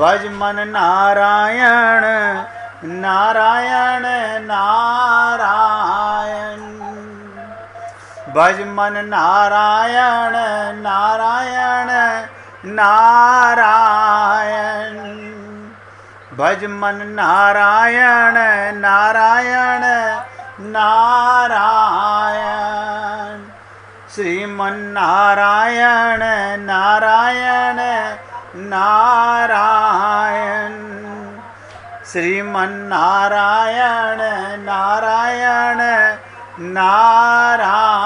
भज मन नारायण नारायण नारायण। भज मन नारायण नारायण नारायण। भज मन नारायण नारायण नारायण। श्रीमन नारायण नारायण नारायण। श्रीमन नारायण नारायण नारायण।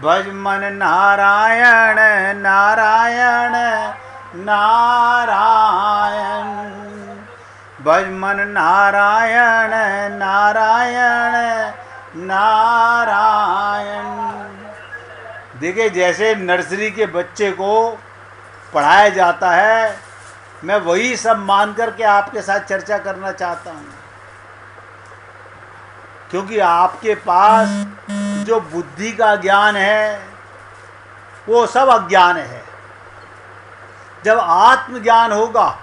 भज मन नारायण नारायण नारायण। भज मन नारायण नारायण नारायण। देखिए, जैसे नर्सरी के बच्चे को पढ़ाया जाता है, मैं वही सब मान कर के आपके साथ चर्चा करना चाहता हूँ, क्योंकि आपके पास जो बुद्धि का ज्ञान है वो सब अज्ञान है। जब आत्मज्ञान होगा,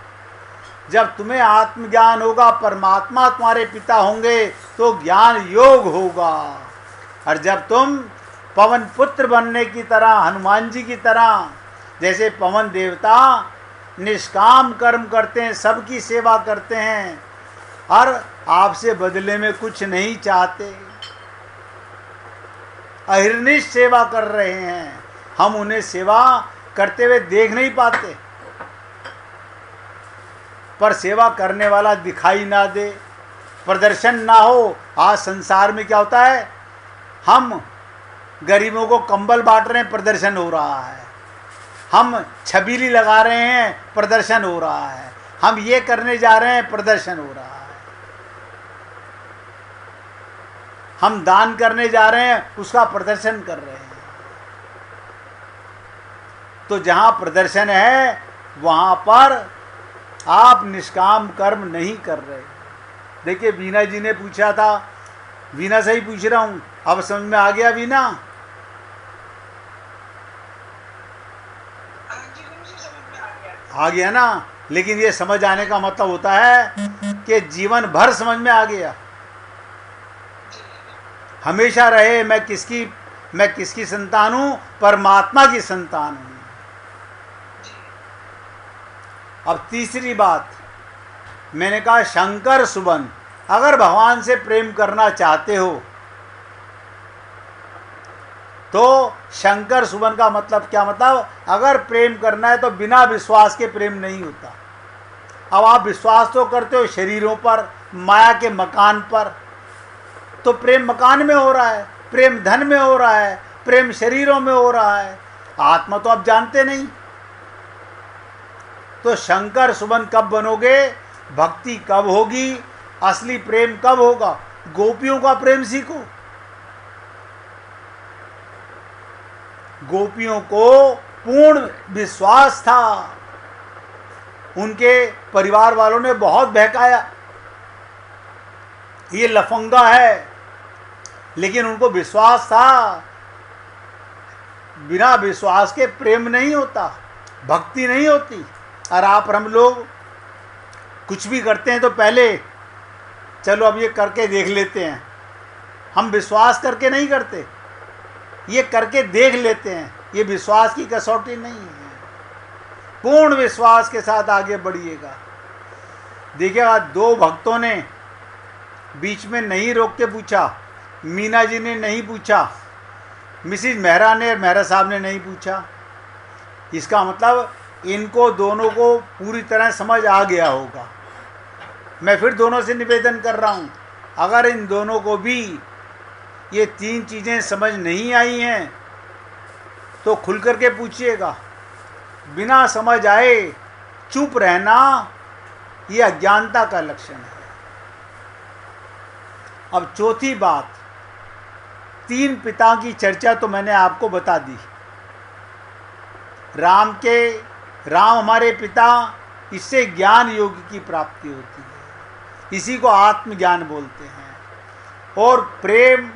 जब तुम्हें आत्मज्ञान होगा, परमात्मा तुम्हारे पिता होंगे, तो ज्ञान योग होगा। और जब तुम पवन पुत्र बनने की तरह, हनुमान जी की तरह, जैसे पवन देवता निष्काम कर्म करते हैं, सबकी सेवा करते हैं और आपसे बदले में कुछ नहीं चाहते, अहिर्निश सेवा कर रहे हैं, हम उन्हें सेवा करते हुए देख नहीं पाते, पर सेवा करने वाला दिखाई ना दे, प्रदर्शन ना हो। आज संसार में क्या होता है, हम गरीबों को कंबल बांट रहे हैं, प्रदर्शन हो रहा है, हम छबीली लगा रहे हैं, प्रदर्शन हो रहा है, हम ये करने जा रहे हैं, प्रदर्शन हो रहा है, हम दान करने जा रहे हैं, उसका प्रदर्शन कर रहे हैं। तो जहां प्रदर्शन है वहां पर आप निष्काम कर्म नहीं कर रहे। देखिए, वीना जी ने पूछा था, वीना से ही पूछ रहा हूं, अब समझ में आ गया वीना? आ गया ना। लेकिन ये समझ आने का मतलब होता है कि जीवन भर समझ में आ गया, हमेशा रहे मैं किसकी संतान हूं, परमात्मा की संतान हूं। अब तीसरी बात मैंने कहा, शंकर सुबन, अगर भगवान से प्रेम करना चाहते हो तो शंकर सुबन का मतलब क्या, मतलब अगर प्रेम करना है तो बिना विश्वास के प्रेम नहीं होता। अब आप विश्वास तो करते हो शरीरों पर, माया के मकान पर, तो प्रेम मकान में हो रहा है, प्रेम धन में हो रहा है, प्रेम शरीरों में हो रहा है, आत्मा तो आप जानते नहीं। तो शंकर सुबन कब बनोगे, भक्ति कब होगी, असली प्रेम कब होगा? गोपियों का प्रेम सीखो। गोपियों को पूर्ण विश्वास था, उनके परिवार वालों ने बहुत बहकाया, ये लफंगा है, लेकिन उनको विश्वास था। बिना विश्वास के प्रेम नहीं होता, भक्ति नहीं होती। और आप और हम लोग कुछ भी करते हैं तो पहले चलो अब ये करके देख लेते हैं, हम विश्वास करके नहीं करते, ये करके देख लेते हैं। ये विश्वास की कसौटी नहीं है, पूर्ण विश्वास के साथ आगे बढ़िएगा। देखिएगा, दो भक्तों ने बीच में नहीं रोक के पूछा, मीना जी ने नहीं पूछा, मिसिज मेहरा ने, मेहरा साहब ने नहीं पूछा। इसका मतलब इनको दोनों को पूरी तरह समझ आ गया होगा। मैं फिर दोनों से निवेदन कर रहा हूँ, अगर इन दोनों को भी ये तीन चीज़ें समझ नहीं आई हैं तो खुल करके पूछिएगा। बिना समझ आए चुप रहना ये अज्ञानता का लक्षण है। अब चौथी बात, तीन पिता की चर्चा तो मैंने आपको बता दी। राम हमारे पिता, इससे ज्ञान योग की प्राप्ति होती है, इसी को आत्मज्ञान बोलते हैं। और प्रेम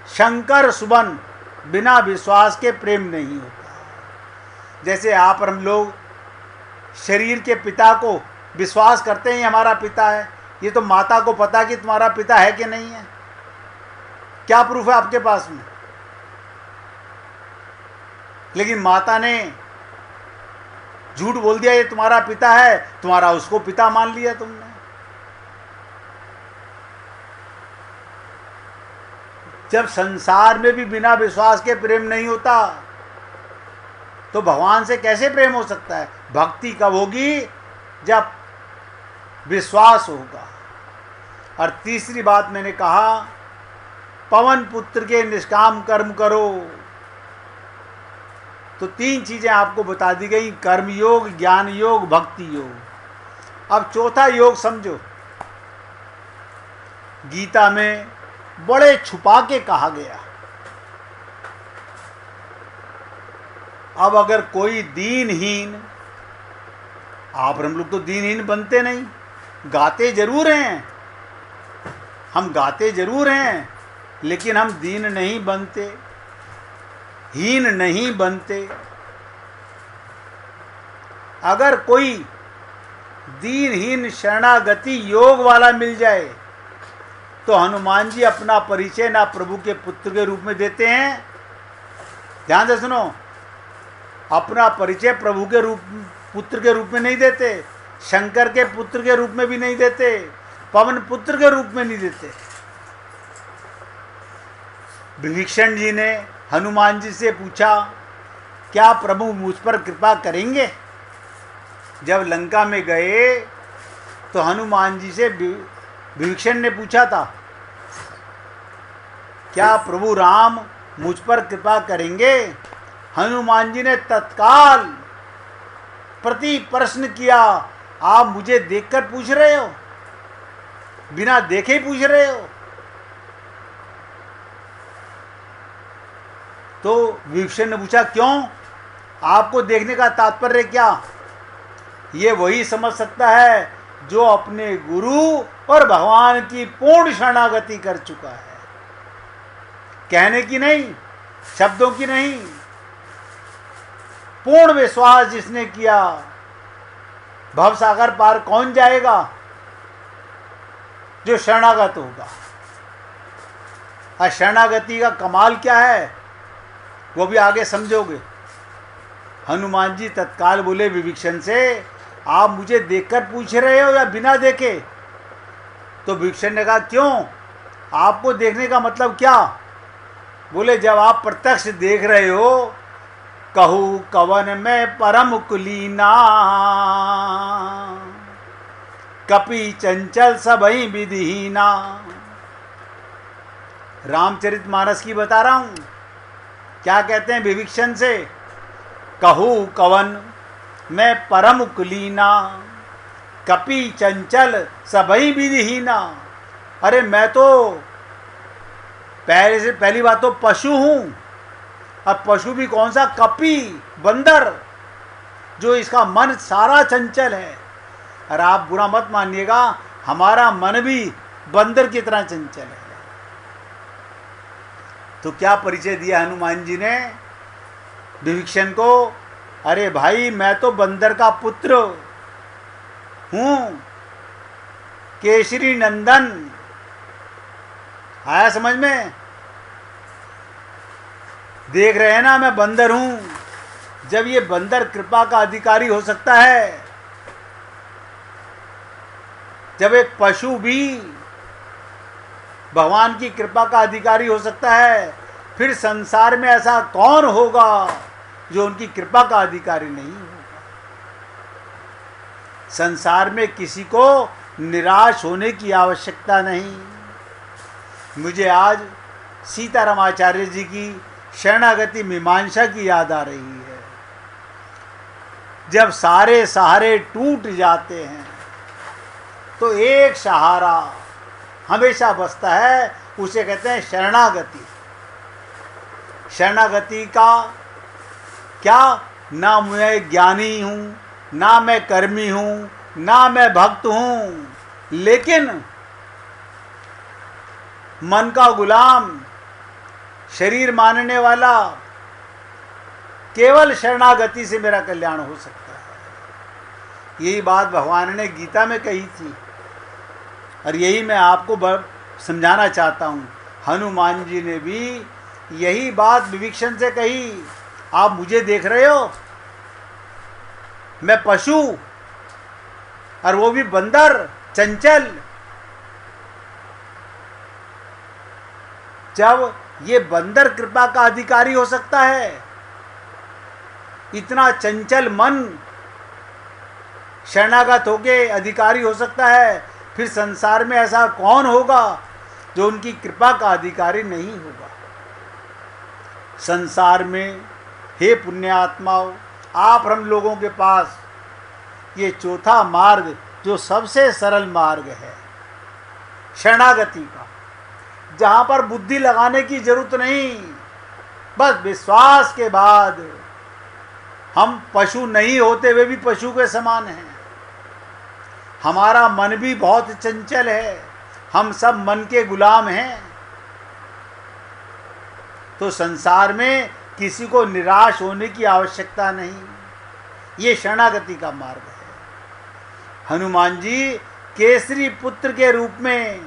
शंकर सुबन, बिना विश्वास के प्रेम नहीं होता। जैसे आप और हम लोग शरीर के पिता को विश्वास करते हैं ये हमारा पिता है। ये तो माता को पता कि तुम्हारा पिता है कि नहीं है। क्या प्रूफ है आपके पास में? लेकिन माता ने झूठ बोल दिया ये तुम्हारा पिता है, तुम्हारा उसको पिता मान लिया तुमने। जब संसार में भी बिना विश्वास के प्रेम नहीं होता तो भगवान से कैसे प्रेम हो सकता है? भक्ति कब होगी? जब विश्वास होगा। और तीसरी बात मैंने कहा, पवन पुत्र के निष्काम कर्म करो। तो 3 चीजें आपको बता दी गई, कर्म योग, ज्ञान योग, भक्ति योग। अब चौथा योग समझो, गीता में बड़े छुपा के कहा गया। अब अगर कोई दीनहीन, आप हम लोग तो दीनहीन बनते नहीं, गाते जरूर हैं, हम गाते जरूर हैं, लेकिन हम दीन नहीं बनते, हीन नहीं बनते। अगर कोई दीनहीन शरणागति योग वाला मिल जाए तो हनुमान जी अपना परिचय ना प्रभु के पुत्र के रूप में देते हैं, ध्यान से सुनो, अपना परिचय प्रभु के रूप पुत्र के रूप में नहीं देते, शंकर के पुत्र के रूप में भी नहीं देते, पवन पुत्र के रूप में नहीं देते। विभीषण जी ने हनुमान जी से पूछा, क्या प्रभु मुझ पर कृपा करेंगे? जब लंका में गए तो हनुमान जी से विभीषण ने पूछा था, क्या प्रभु राम मुझ पर कृपा करेंगे? हनुमान जी ने तत्काल प्रति प्रश्न किया, आप मुझे देखकर पूछ रहे हो, बिना देखे ही पूछ रहे हो? तो विभीषण ने पूछा, क्यों? आपको देखने का तात्पर्य क्या? ये वही समझ सकता है जो अपने गुरु और भगवान की पूर्ण शरणागति कर चुका है। कहने की नहीं, शब्दों की नहीं, पूर्ण विश्वास जिसने किया। भवसागर पार कौन जाएगा? जो शरणागत होगा। और शरणागति का कमाल क्या है वो भी आगे समझोगे। हनुमान जी तत्काल बोले विभीषण से, आप मुझे देखकर पूछ रहे हो या बिना देखे? तो विभीषण ने कहा, क्यों? आपको देखने का मतलब क्या? बोले, जब आप प्रत्यक्ष देख रहे हो, कहू कवन में परम कुलीना, कपि चंचल सबहि विधिहीना। रामचरितमानस की बता रहा हूं। क्या कहते हैं विभीषण से? कहू कवन मैं परम कुलीना, कपि चंचल सबहि विधिहीना। अरे मैं तो पहली बात तो पशु हूं, अब पशु भी कौन सा? कपि, बंदर, जो इसका मन सारा चंचल है। और आप बुरा मत मानिएगा, हमारा मन भी बंदर की तरह चंचल है। तो क्या परिचय दिया हनुमान जी ने विभीषण को? अरे भाई, मैं तो बंदर का पुत्र हूं, केसरी नंदन। आया समझ में? देख रहे हैं ना, मैं बंदर हूं। जब ये बंदर कृपा का अधिकारी हो सकता है, जब एक पशु भी भगवान की कृपा का अधिकारी हो सकता है, फिर संसार में ऐसा कौन होगा जो उनकी कृपा का अधिकारी नहीं होगा। संसार में किसी को निराश होने की आवश्यकता नहीं। मुझे आज सीतारामाचार्य जी की शरणागति मीमांसा की याद आ रही है। जब सारे सहारे टूट जाते हैं तो एक सहारा हमेशा बचता है, उसे कहते हैं शरणागति। शरणागति का क्या? ना मैं ज्ञानी हूँ, ना मैं कर्मी हूँ, ना मैं भक्त हूँ, लेकिन मन का गुलाम, शरीर मानने वाला, केवल शरणागति से मेरा कल्याण हो सकता है। यही बात भगवान ने गीता में कही थी और यही मैं आपको समझाना चाहता हूँ। हनुमान जी ने भी यही बात विभीषण से कही। आप मुझे देख रहे हो, मैं पशु और वो भी बंदर, चंचल। जब ये बंदर कृपा का अधिकारी हो सकता है, इतना चंचल मन शरणागत होके अधिकारी हो सकता है, फिर संसार में ऐसा कौन होगा जो उनकी कृपा का अधिकारी नहीं होगा। संसार में हे पुण्यात्माओं, आप हम लोगों के पास ये चौथा मार्ग जो सबसे सरल मार्ग है शरणागति का, जहाँ पर बुद्धि लगाने की जरूरत नहीं, बस विश्वास के बाद हम पशु नहीं होते हुए भी पशु के समान हैं। हमारा मन भी बहुत चंचल है, हम सब मन के गुलाम हैं। तो संसार में किसी को निराश होने की आवश्यकता नहीं। ये शरणागति का मार्ग है। हनुमान जी केसरी पुत्र के रूप में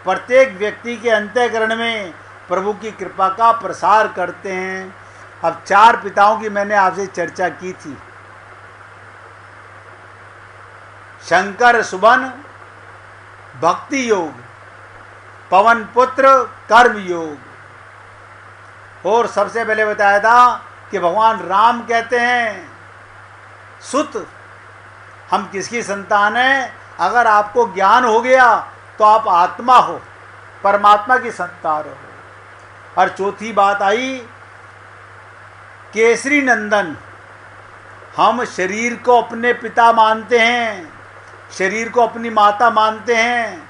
प्रत्येक व्यक्ति के अंतःकरण में प्रभु की कृपा का प्रसार करते हैं। अब 4 पिताओं की मैंने आपसे चर्चा की थी। शंकर सुबन भक्ति योग, पवन पुत्र कर्म योग, और सबसे पहले बताया था कि भगवान राम कहते हैं सुत, हम किसकी संतान हैं? अगर आपको ज्ञान हो गया तो आप आत्मा हो, परमात्मा की संतान हो। और चौथी बात आई केसरी नंदन, हम शरीर को अपने पिता मानते हैं, शरीर को अपनी माता मानते हैं,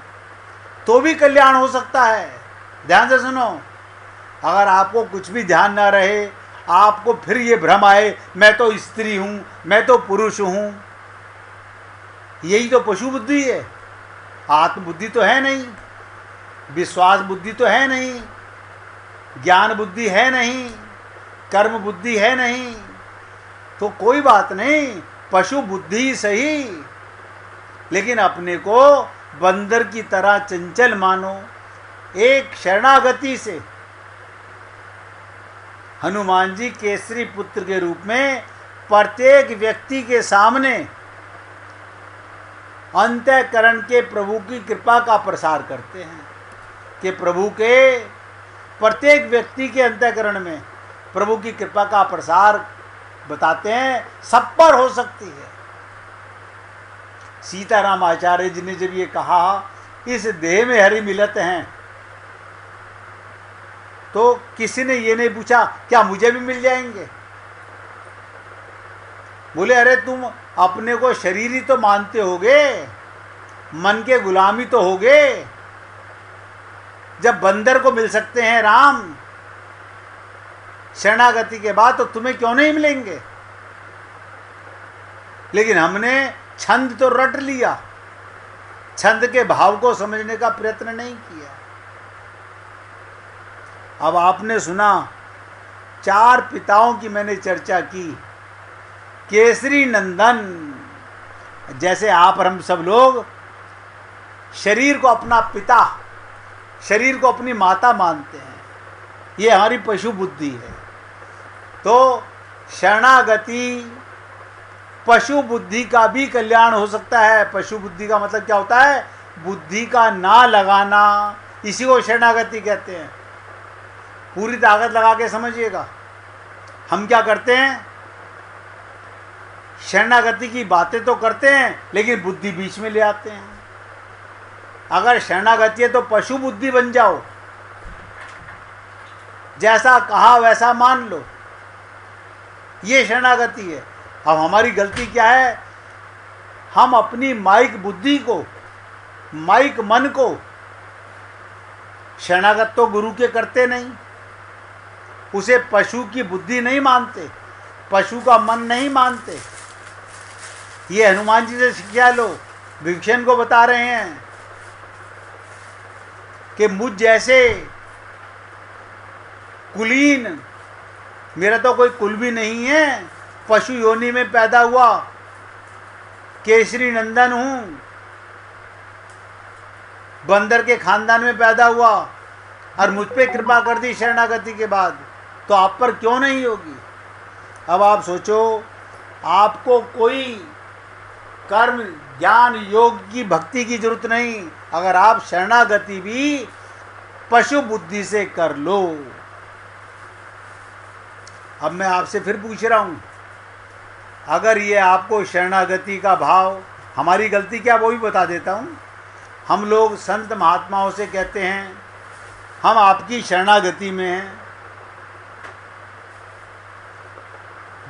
तो भी कल्याण हो सकता है। ध्यान से सुनो, अगर आपको कुछ भी ध्यान ना रहे, आपको फिर ये भ्रम आए मैं तो स्त्री हूँ, मैं तो पुरुष हूँ, यही तो पशु बुद्धि है। आत्मबुद्धि तो है नहीं, विश्वास बुद्धि तो है नहीं, ज्ञान बुद्धि है नहीं, कर्म बुद्धि है नहीं, तो कोई बात नहीं, पशु बुद्धि सही, लेकिन अपने को बंदर की तरह चंचल मानो। एक शरणागति से हनुमान जी केसरी पुत्र के रूप में प्रत्येक व्यक्ति के सामने अंतःकरण के प्रभु की कृपा का प्रसार करते हैं कि प्रभु के प्रत्येक व्यक्ति के अंतःकरण में प्रभु की कृपा का प्रसार बताते हैं, सब पर हो सकती है। सीताराम आचार्य जी ने जब ये कहा इस देह में हरि मिलत हैं, तो किसी ने ये नहीं पूछा क्या मुझे भी मिल जाएंगे? बोले अरे तुम अपने को शरीर ही तो मानते होगे, मन के गुलामी तो होगे, जब बंदर को मिल सकते हैं राम शरणागति के बाद, तो तुम्हें क्यों नहीं मिलेंगे? लेकिन हमने छंद तो रट लिया, छंद के भाव को समझने का प्रयत्न नहीं किया। अब आपने सुना 4 पिताओं की मैंने चर्चा की। केसरी नंदन, जैसे आप और हम सब लोग शरीर को अपना पिता, शरीर को अपनी माता मानते हैं, ये हमारी पशु बुद्धि है। तो शरणागति पशु बुद्धि का भी कल्याण हो सकता है। पशु बुद्धि का मतलब क्या होता है? बुद्धि का ना लगाना, इसी को शरणागति कहते हैं। पूरी ताकत लगा के समझिएगा। हम क्या करते हैं? शरणागति की बातें तो करते हैं, लेकिन बुद्धि बीच में ले आते हैं। अगर शरणागति है तो पशु बुद्धि बन जाओ, जैसा कहा वैसा मान लो, ये शरणागति है। अब हमारी गलती क्या है? हम अपनी माइक बुद्धि को, माइक मन को शरणागत तो गुरु के करते नहीं, उसे पशु की बुद्धि नहीं मानते, पशु का मन नहीं मानते। ये हनुमान जी से शिक्षा लो। विभीषण को बता रहे हैं कि मुझ जैसे कुलीन, मेरा तो कोई कुल भी नहीं है, पशु योनि में पैदा हुआ, केसरी नंदन हूँ, बंदर के खानदान में पैदा हुआ और मुझ पे कृपा कर दी शरणागति के बाद, तो आप पर क्यों नहीं होगी। अब आप सोचो, आपको कोई कर्म ज्ञान योग की भक्ति की जरूरत नहीं, अगर आप शरणागति भी पशु बुद्धि से कर लो। अब मैं आपसे फिर पूछ रहा हूँ, अगर ये आपको शरणागति का भाव, हमारी गलती क्या वो भी बता देता हूँ। हम लोग संत महात्माओं से कहते हैं हम आपकी शरणागति में हैं।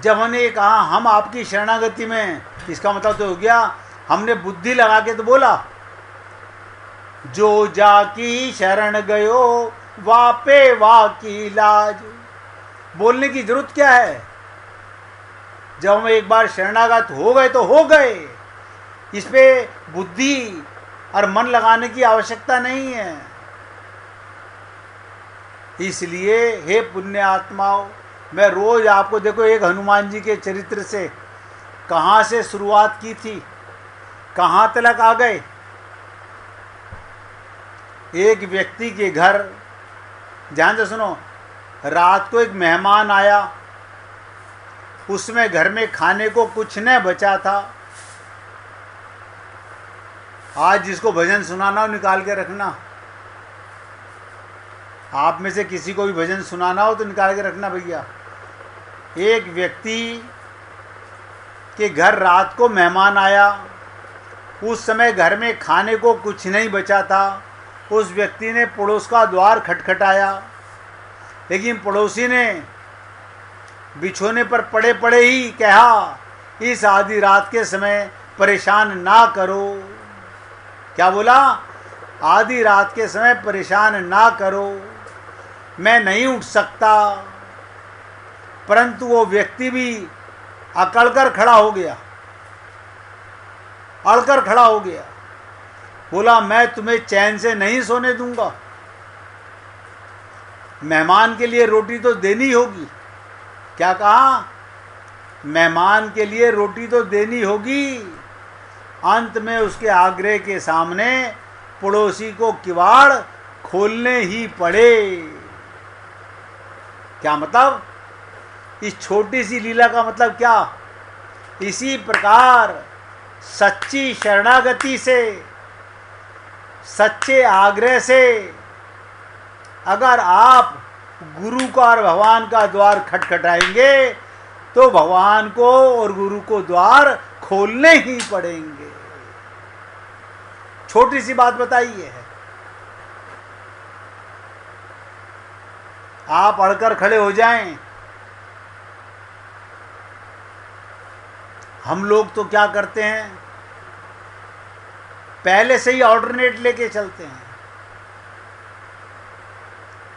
जब हमने कहा हम आपकी शरणागति में हैं, इसका मतलब तो हो गया हमने बुद्धि लगा के तो बोला, जो जाकी शरण गयो वापे वाकी लाज। बोलने की जरूरत क्या है, जब हम एक बार शरणागत हो गए तो हो गए। इस पे बुद्धि और मन लगाने की आवश्यकता नहीं है। इसलिए हे पुण्य आत्माओं, मैं रोज आपको देखो एक हनुमान जी के चरित्र से कहाँ से शुरुआत की थी, कहाँ तक आ गए। एक व्यक्ति के घर, ध्यान से सुनो, रात को एक मेहमान आया, उसमें घर में खाने को कुछ न बचा था। आज जिसको भजन सुनाना हो निकाल के रखना, आप में से किसी को भी भजन सुनाना हो तो निकाल के रखना भैया। एक व्यक्ति के घर रात को मेहमान आया, उस समय घर में खाने को कुछ नहीं बचा था। उस व्यक्ति ने पड़ोस का द्वार खटखटाया, लेकिन पड़ोसी ने बिछोने पर पड़े पड़े ही कहा, इस आधी रात के समय परेशान ना करो। क्या बोला? आधी रात के समय परेशान ना करो, मैं नहीं उठ सकता। परंतु वो व्यक्ति भी अकड़कर खड़ा हो गया, अड़कर खड़ा हो गया। बोला, मैं तुम्हें चैन से नहीं सोने दूंगा, मेहमान के लिए रोटी तो देनी होगी। क्या कहा? मेहमान के लिए रोटी तो देनी होगी। अंत में उसके आग्रह के सामने पड़ोसी को किवाड़ खोलने ही पड़े। क्या मतलब? इस छोटी सी लीला का मतलब क्या? इसी प्रकार सच्ची शरणागति से, सच्चे आग्रह से अगर आप गुरु का और भगवान का द्वार खटखटाएंगे तो भगवान को और गुरु को द्वार खोलने ही पड़ेंगे। छोटी सी बात बताइए, आप अड़कर खड़े हो जाएं। हम लोग तो क्या करते हैं, पहले से ही ऑल्टरनेट लेके चलते हैं।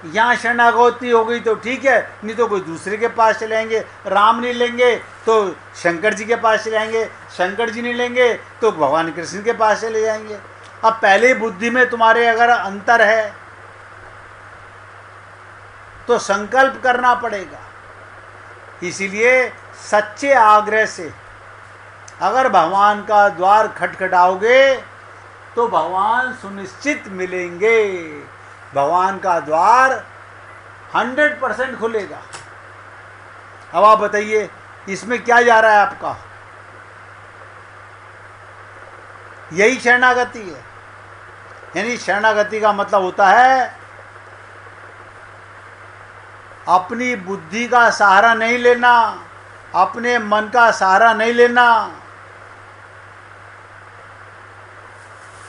यहाँ शरणागति हो गई तो ठीक है, नहीं तो कोई दूसरे के पास चलेंगे। राम नहीं लेंगे तो शंकर जी के पास चले जाएंगे, शंकर जी नहीं लेंगे तो भगवान कृष्ण के पास चले जाएंगे। अब पहले बुद्धि में तुम्हारे अगर अंतर है तो संकल्प करना पड़ेगा। इसीलिए सच्चे आग्रह से अगर भगवान का द्वार खटखटाओगे तो भगवान सुनिश्चित मिलेंगे। भगवान का द्वार 100% खुलेगा। अब आप बताइए इसमें क्या जा रहा है आपका? यही शरणागति है। यानी शरणागति का मतलब होता है अपनी बुद्धि का सहारा नहीं लेना, अपने मन का सहारा नहीं लेना,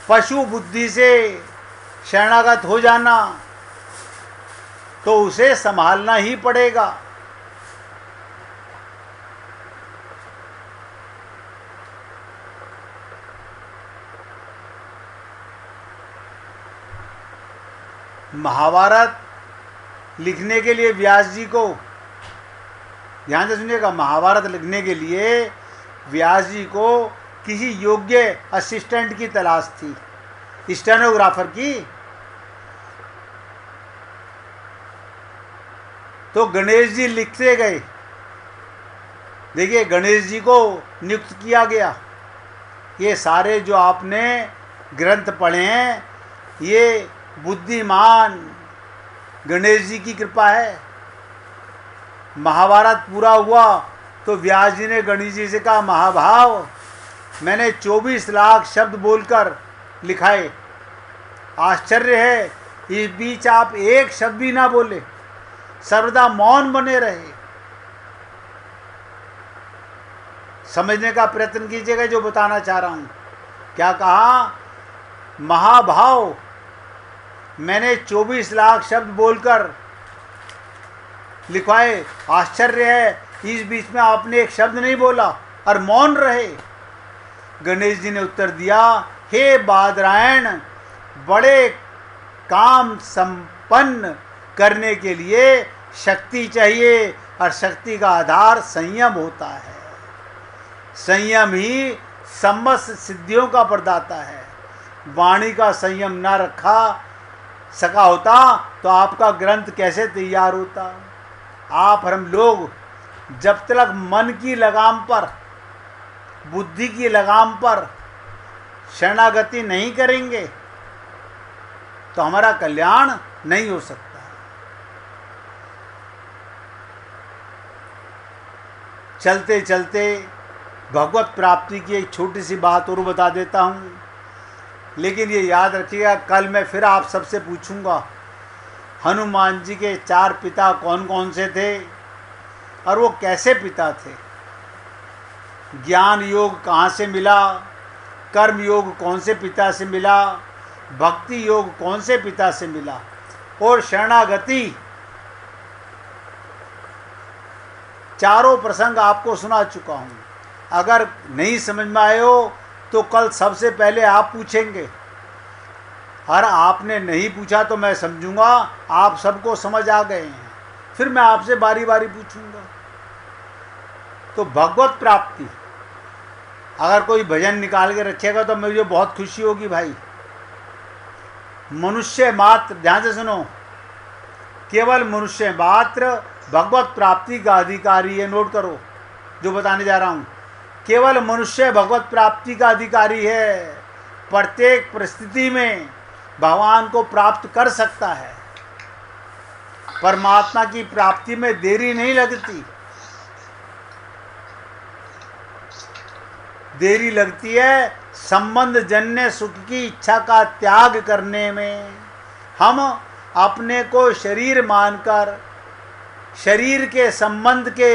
पशु बुद्धि से शरणागत हो जाना, तो उसे संभालना ही पड़ेगा। महाभारत लिखने के लिए व्यास जी को, ध्यान से सुनिएगा, महाभारत लिखने के लिए व्यास जी को किसी योग्य असिस्टेंट की तलाश थी, स्टेनोग्राफर की। तो गणेश जी लिखते गए। देखिए, गणेश जी को नियुक्त किया गया ये सारे जो आपने ग्रंथ पढ़े हैं, ये बुद्धिमान गणेश जी की कृपा है। महाभारत पूरा हुआ तो व्यास जी ने गणेश जी से कहा, महाभाव मैंने 24 लाख शब्द बोलकर लिखाए, आश्चर्य है इस बीच आप एक शब्द भी ना बोले, सर्वदा मौन बने रहे। समझने का प्रयत्न कीजिएगा जो बताना चाह रहा हूं। क्या कहा? महाभाव मैंने 24 लाख शब्द बोलकर लिखवाए, आश्चर्य है इस बीच में आपने एक शब्द नहीं बोला और मौन रहे। गणेश जी ने उत्तर दिया, हे बादरायण, बड़े काम संपन्न करने के लिए शक्ति चाहिए और शक्ति का आधार संयम होता है। संयम ही समस्त सिद्धियों का प्रदाता है। वाणी का संयम ना रखा सका होता तो आपका ग्रंथ कैसे तैयार होता। आप और हम लोग जब तक मन की लगाम पर, बुद्धि की लगाम पर शरणागति नहीं करेंगे तो हमारा कल्याण नहीं हो सकता। चलते चलते भगवत प्राप्ति की एक छोटी सी बात और बता देता हूँ, लेकिन ये याद रखिएगा कल मैं फिर आप सबसे पूछूंगा हनुमान जी के 4 पिता कौन कौन से थे और वो कैसे पिता थे। ज्ञान योग कहाँ से मिला, कर्म योग कौन से पिता से मिला, भक्ति योग कौन से पिता से मिला, और शरणागति, चारों प्रसंग आपको सुना चुका हूँ। अगर नहीं समझ में आए हो तो कल सबसे पहले आप पूछेंगे, और आपने नहीं पूछा तो मैं समझूंगा आप सबको समझ आ गए हैं, फिर मैं आपसे बारी बारी पूछूंगा। तो भगवत प्राप्ति, अगर कोई भजन निकाल के रखेगा तो मुझे बहुत खुशी होगी भाई। मनुष्य मात्र, ध्यान से सुनो, केवल मनुष्य मात्र भगवत प्राप्ति का अधिकारी है। नोट करो जो बताने जा रहा हूँ। केवल मनुष्य भगवत प्राप्ति का अधिकारी है। प्रत्येक परिस्थिति में भगवान को प्राप्त कर सकता है। परमात्मा की प्राप्ति में देरी नहीं लगती। देरी लगती है संबंध जन्य सुख की इच्छा का त्याग करने में। हम अपने को शरीर मानकर शरीर के संबंध के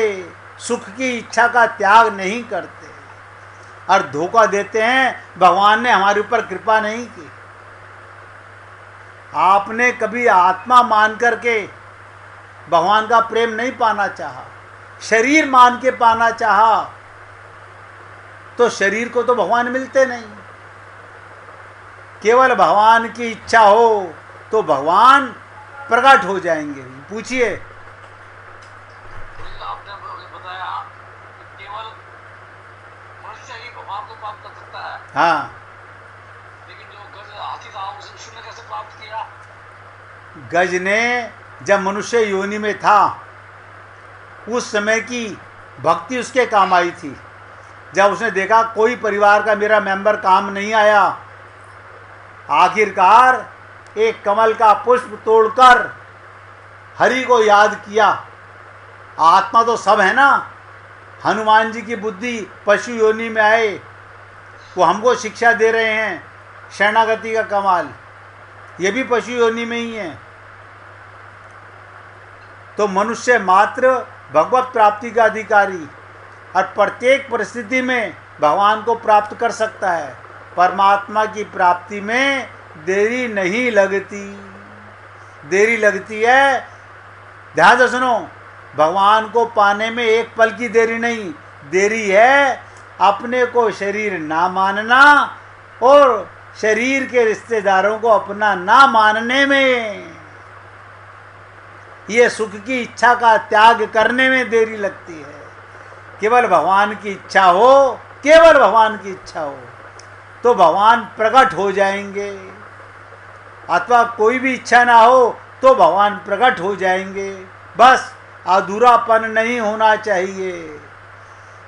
सुख की इच्छा का त्याग नहीं करते और धोखा देते हैं, भगवान ने हमारे ऊपर कृपा नहीं की। आपने कभी आत्मा मान करके भगवान का प्रेम नहीं पाना चाहा, शरीर मान के पाना चाहा तो शरीर को तो भगवान मिलते नहीं। केवल भगवान की इच्छा हो तो भगवान प्रकट हो जाएंगे। पूछिए। आपने बताया कि केवल मनुष्य ही भगवान को प्राप्त कर सकता है। हाँ, लेकिन जो गज हाथी था उसे उसने कैसे प्राप्त किया? गज ने जब मनुष्य योनि में था उस समय की भक्ति उसके काम आई थी। जब उसने देखा कोई परिवार का मेरा मेंबर काम नहीं आया, आखिरकार एक कमल का पुष्प तोड़कर हरि को याद किया। आत्मा तो सब है ना। हनुमान जी की बुद्धि पशु योनि में आए, वो हमको शिक्षा दे रहे हैं शरणागति का कमाल, ये भी पशु योनि में ही है। तो मनुष्य मात्र भगवत प्राप्ति का अधिकारी और प्रत्येक परिस्थिति में भगवान को प्राप्त कर सकता है। परमात्मा की प्राप्ति में देरी नहीं लगती। देरी लगती है, ध्यान से सुनो, भगवान को पाने में एक पल की देरी नहीं। देरी है अपने को शरीर ना मानना और शरीर के रिश्तेदारों को अपना ना मानने में। ये सुख की इच्छा का त्याग करने में देरी लगती है। केवल भगवान की इच्छा हो, केवल भगवान की इच्छा हो तो भगवान प्रकट हो जाएंगे, अथवा कोई भी इच्छा ना हो तो भगवान प्रकट हो जाएंगे। बस अधूरापन नहीं होना चाहिए।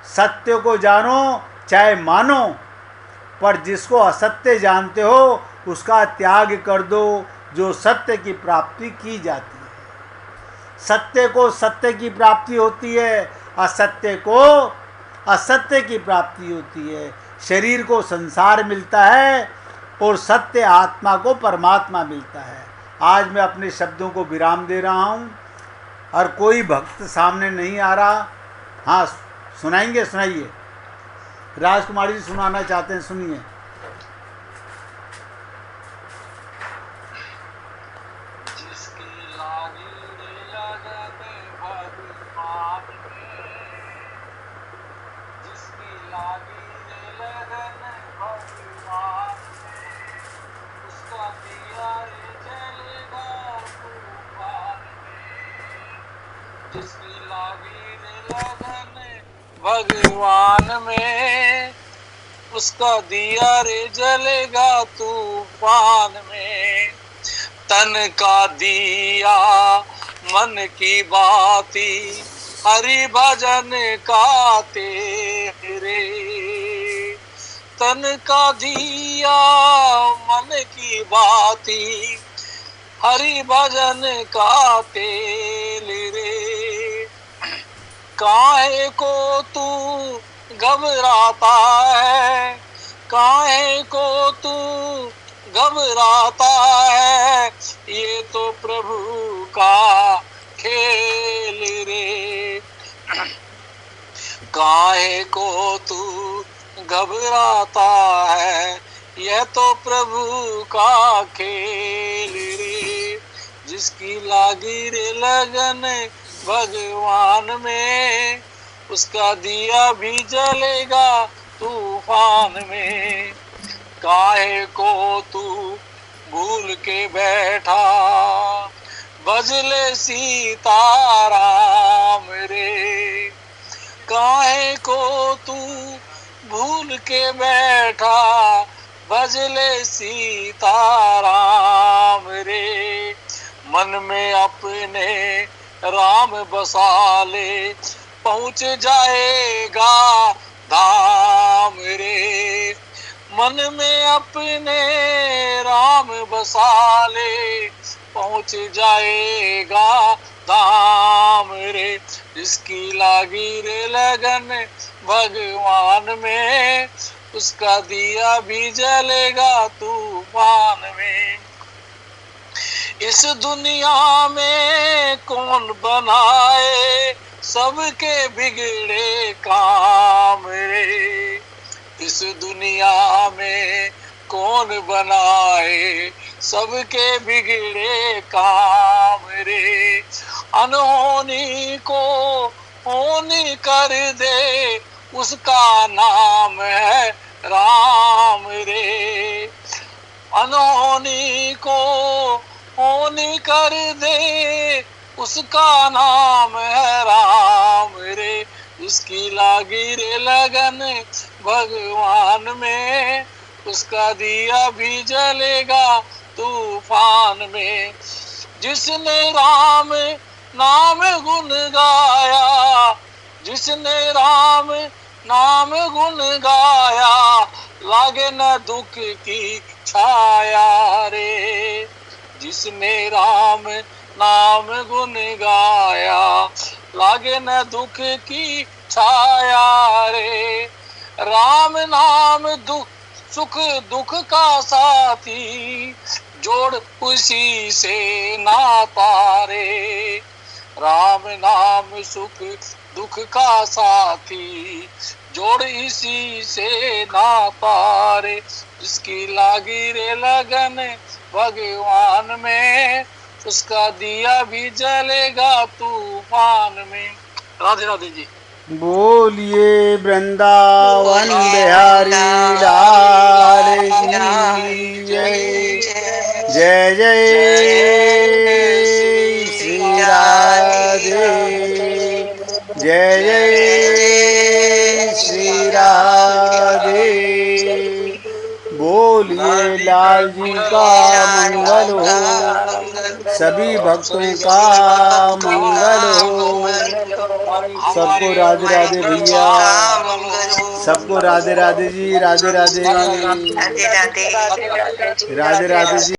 सत्य को जानो चाहे मानो, पर जिसको असत्य जानते हो उसका त्याग कर दो, जो सत्य की प्राप्ति की जाती है। सत्य को सत्य की प्राप्ति होती है, असत्य को असत्य की प्राप्ति होती है। शरीर को संसार मिलता है और सत्य आत्मा को परमात्मा मिलता है। आज मैं अपने शब्दों को विराम दे रहा हूँ और कोई भक्त सामने नहीं आ रहा। हाँ, सुनाएंगे? सुनाइए। राजकुमारी जी सुनाना चाहते हैं, सुनिए। भगवान में उसका दिया रे जलेगा तूफान में। तन का दिया मन की बाती हरि भजन का तेरे। तन का दिया मन की बाती हरि भजन का तेरे। काहे को तू घबराता है, काहे को तू घबराता है, ये तो प्रभु का खेल रे। काहे को तू घबराता है, यह तो प्रभु का खेल रे। जिसकी लागी रे लगन भगवान में, उसका दिया भी जलेगा तूफान में। काहे को तू भूल के बैठा भजले सीताराम रे। काहे को तू भूल के बैठा भजले सीताराम रे। मन में अपने राम बसा ले, पहुँच जाएगा धाम रे। मन में अपने राम बसा ले, पहुँच जाएगा धाम रे। जिसकी लागी रे लगन भगवान में, उसका दिया भी जलेगा तूफान में। इस दुनिया में कौन बनाए सबके बिगड़े काम रे। इस दुनिया में कौन बनाए सबके बिगड़े काम रे। अनहोनी को होनी कर दे, उसका नाम है राम रे। अनहोनी को होनी कर दे, उसका नाम है राम रे। उसकी लागी रे लगन भगवान में, उसका दिया भी जलेगा तूफान में। जिसने राम नाम गुण गाया, जिसने राम नाम गुण गाया, लागे न दुख की छाया रे। जिसने राम नाम गुण गाया, लागे न दुख की छाया रे। राम नाम दुख सुख दुख का साथी, जोड़ उसी से नाता रे। राम नाम सुख दुख का साथी, जोड़ इसी से नाता रे। जिसकी लागी रे लगन भगवान में, उसका दिया भी जलेगा तूफान में। राधे राधे जी। बोलिए वृंदावन बिहारी लाल की जय। जय जय श्री राधे, जय जय श्री राधे। बोलिए लाल जी का मंगल हो, सभी भक्तों का मंगल हो। सबको राधे राधे भैया। सबको राधे राधे जी, राधे राधे, राधे राधे राधे राधे जी।